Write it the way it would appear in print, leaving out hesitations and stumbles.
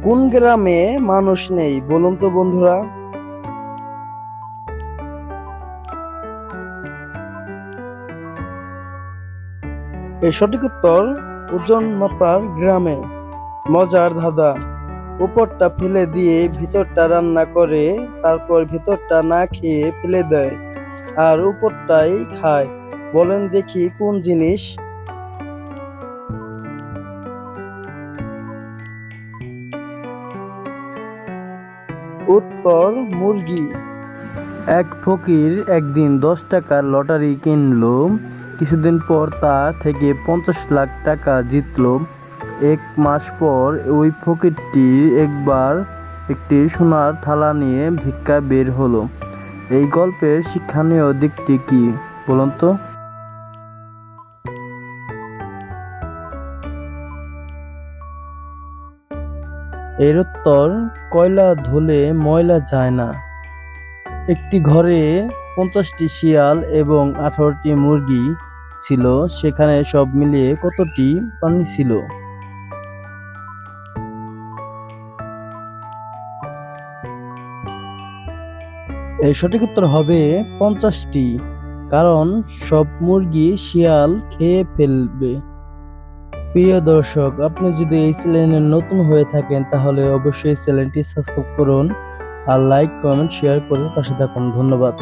কোন গ্রামে মানুষ নেই বলুন তো বন্ধুরা? এর সঠিক উত্তর ওজন মাপার গ্রামে। মজার ধাঁধা। উপরটা ফেলে দিয়ে ভিতরটা রান্না করে, তারপর ভিতরটা না খেয়ে ফেলে দেয়, আর উপরটাই খায়। বলেন দেখি কোন জিনিস? উত্তর মুরগি। এক ফকির একদিন 10 টাকার লটারি কিনলো। কিছুদিন পর তা থেকে 50 লাখ টাকা জিতলো। 1 মাস পর ওই ফকিরটি একবার একটি সোনার থালা নিয়ে ভিক্ষা বের হলো। এই গল্পের শিক্ষণীয় দিকটি কি বলুন তো? এর উত্তর কয়লা ধুলে ময়লা যায় না। একটি ঘরে 50টি শিয়াল এবং 18টি মুরগি ছিল। সেখানে সব মিলিয়ে কতটি প্রাণী ছিল? এর সঠিক উত্তর হবে 50টি, কারণ সব মুরগি শিয়াল খেয়ে ফেলবে। প্রিয় দর্শক, আপনি যদি এই চ্যানেলে নতুন হয়ে থাকেন তাহলে অবশ্যই চ্যানেলটি সাবস্ক্রাইব করুন, আর লাইক কমেন্ট শেয়ার করে পাশে থাকুন। ধন্যবাদ।